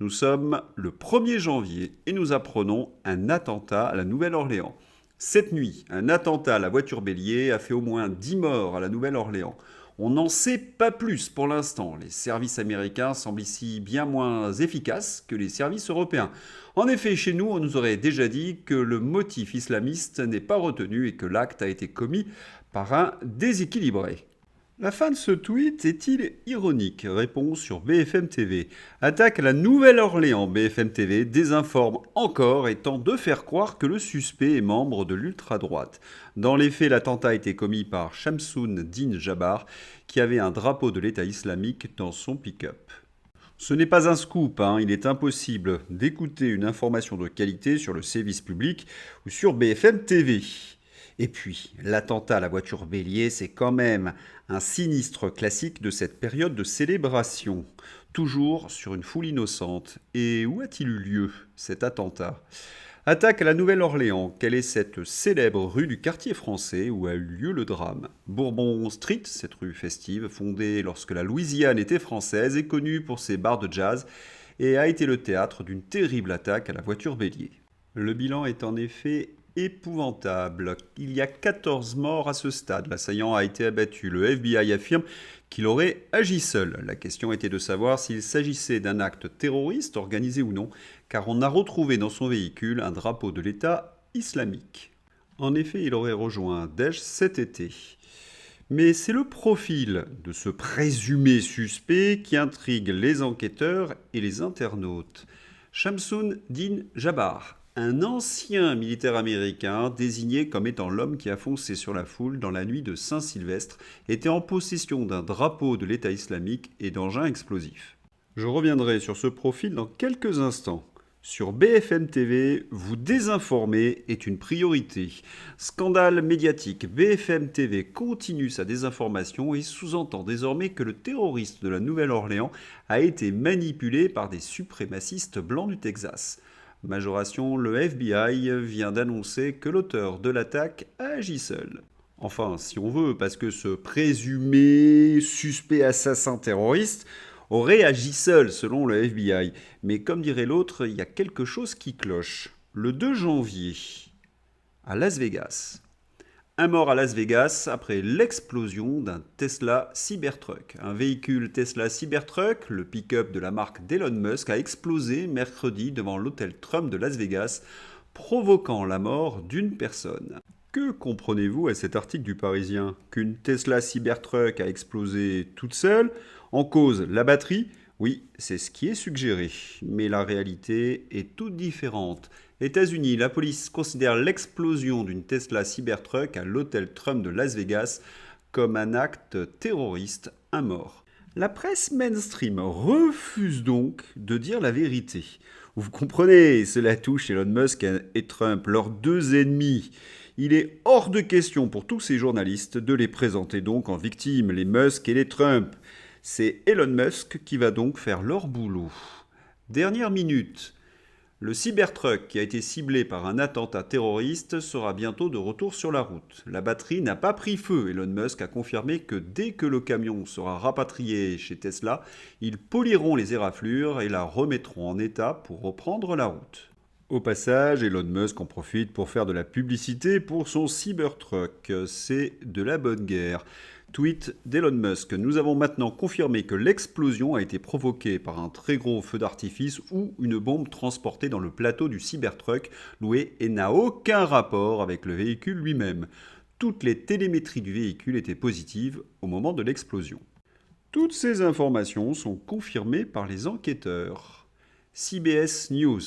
Nous sommes le 1er janvier et nous apprenons un attentat à la Nouvelle-Orléans. Cette nuit, un attentat à la voiture bélier a fait au moins 10 morts à la Nouvelle-Orléans. On n'en sait pas plus pour l'instant. Les services américains semblent ici bien moins efficaces que les services européens. En effet, chez nous, on nous aurait déjà dit que le motif islamiste n'est pas retenu et que l'acte a été commis par un déséquilibré. La fin de ce tweet est-il ironique? Réponse sur BFM TV. Attaque à la Nouvelle-Orléans. BFM TV désinforme encore et tente de faire croire que le suspect est membre de l'ultra-droite. Dans les faits, l'attentat a été commis par Shamsoun Din Jabbar, qui avait un drapeau de l'État islamique dans son pick-up. Ce n'est pas un scoop, il est impossible d'écouter une information de qualité sur le service public ou sur BFM TV. Et puis, l'attentat à la voiture bélier, c'est quand même un sinistre classique de cette période de célébration. Toujours sur une foule innocente. Et où a-t-il eu lieu, cet attentat? Attaque à la Nouvelle-Orléans. Quelle est cette célèbre rue du quartier français où a eu lieu le drame? Bourbon Street, cette rue festive, fondée lorsque la Louisiane était française, est connue pour ses bars de jazz et a été le théâtre d'une terrible attaque à la voiture bélier. Le bilan est en effet épouvantable. Il y a 14 morts à ce stade. L'assaillant a été abattu. Le FBI affirme qu'il aurait agi seul. La question était de savoir s'il s'agissait d'un acte terroriste organisé ou non, car on a retrouvé dans son véhicule un drapeau de l'État islamique. En effet, il aurait rejoint Daesh cet été. Mais c'est le profil de ce présumé suspect qui intrigue les enquêteurs et les internautes. Shamsoun Din Jabbar, un ancien militaire américain désigné comme étant l'homme qui a foncé sur la foule dans la nuit de Saint-Sylvestre, était en possession d'un drapeau de l'État islamique et d'engins explosifs. Je reviendrai sur ce profil dans quelques instants. Sur BFM TV, vous désinformer est une priorité. Scandale médiatique, BFM TV continue sa désinformation et sous-entend désormais que le terroriste de la Nouvelle-Orléans a été manipulé par des suprémacistes blancs du Texas. Majoration, le FBI vient d'annoncer que l'auteur de l'attaque a agi seul. Enfin, si on veut, parce que ce présumé suspect assassin terroriste aurait agi seul, selon le FBI. Mais comme dirait l'autre, il y a quelque chose qui cloche. Le 2 janvier, à Las Vegas. Un mort à Las Vegas après l'explosion d'un Tesla Cybertruck. Un véhicule Tesla Cybertruck, le pick-up de la marque d'Elon Musk, a explosé mercredi devant l'hôtel Trump de Las Vegas, provoquant la mort d'une personne. Que comprenez-vous à cet article du Parisien? Qu'une Tesla Cybertruck a explosé toute seule? En cause, la batterie? Oui, c'est ce qui est suggéré. Mais la réalité est toute différente. États-Unis, la police considère l'explosion d'une Tesla Cybertruck à l'hôtel Trump de Las Vegas comme un acte terroriste, un mort. La presse mainstream refuse donc de dire la vérité. Vous comprenez, cela touche Elon Musk et Trump, leurs deux ennemis. Il est hors de question pour tous ces journalistes de les présenter donc en victimes, les Musk et les Trump. C'est Elon Musk qui va donc faire leur boulot. Dernière minute. Le Cybertruck qui a été ciblé par un attentat terroriste sera bientôt de retour sur la route. La batterie n'a pas pris feu. Elon Musk a confirmé que dès que le camion sera rapatrié chez Tesla, ils poliront les éraflures et la remettront en état pour reprendre la route. Au passage, Elon Musk en profite pour faire de la publicité pour son Cybertruck. C'est de la bonne guerre. Tweet d'Elon Musk. Nous avons maintenant confirmé que l'explosion a été provoquée par un très gros feu d'artifice ou une bombe transportée dans le plateau du Cybertruck loué et n'a aucun rapport avec le véhicule lui-même. Toutes les télémétries du véhicule étaient positives au moment de l'explosion. Toutes ces informations sont confirmées par les enquêteurs. CBS News.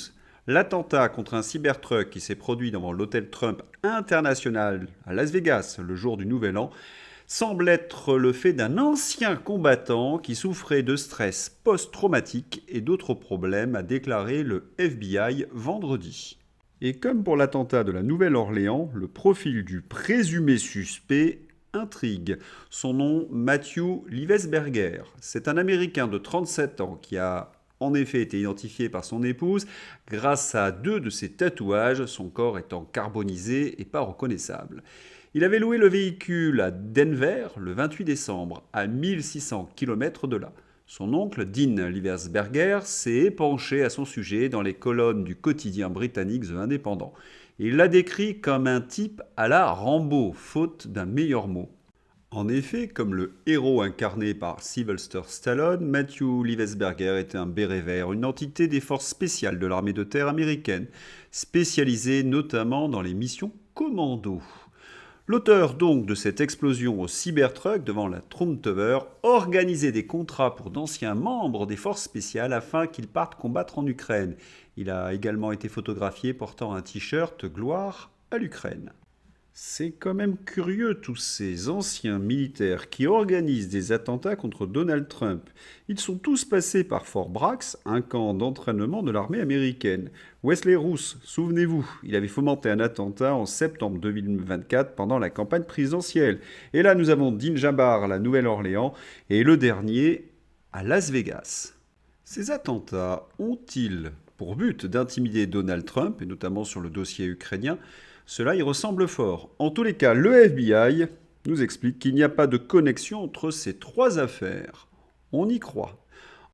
L'attentat contre un Cybertruck qui s'est produit devant l'hôtel Trump International à Las Vegas le jour du Nouvel An semble être le fait d'un ancien combattant qui souffrait de stress post-traumatique et d'autres problèmes, a déclaré le FBI vendredi. Et comme pour l'attentat de la Nouvelle-Orléans, le profil du présumé suspect intrigue. Son nom, Matthew Livesberger. C'est un Américain de 37 ans qui a en effet été identifié par son épouse grâce à 2 de ses tatouages, son corps étant carbonisé et pas reconnaissable. Il avait loué le véhicule à Denver le 28 décembre, à 1600 km de là. Son oncle, Dean Liversberger, s'est épanché à son sujet dans les colonnes du quotidien britannique The Independent. Il l'a décrit comme un type à la Rambo, faute d'un meilleur mot. En effet, comme le héros incarné par Sylvester Stallone, Matthew Liversberger était un béret vert, une entité des forces spéciales de l'armée de terre américaine, spécialisée notamment dans les missions commando. L'auteur donc de cette explosion au Cybertruck devant la Trump Tower organisait des contrats pour d'anciens membres des forces spéciales afin qu'ils partent combattre en Ukraine. Il a également été photographié portant un t-shirt Gloire à l'Ukraine. C'est quand même curieux, tous ces anciens militaires qui organisent des attentats contre Donald Trump. Ils sont tous passés par Fort Bragg, un camp d'entraînement de l'armée américaine. Wesley Rousse, souvenez-vous, il avait fomenté un attentat en septembre 2024 pendant la campagne présidentielle. Et là, nous avons Dean Jabbar à la Nouvelle-Orléans et le dernier à Las Vegas. Ces attentats ont-ils pour but d'intimider Donald Trump, et notamment sur le dossier ukrainien? Cela y ressemble fort. En tous les cas, le FBI nous explique qu'il n'y a pas de connexion entre ces trois affaires. On y croit.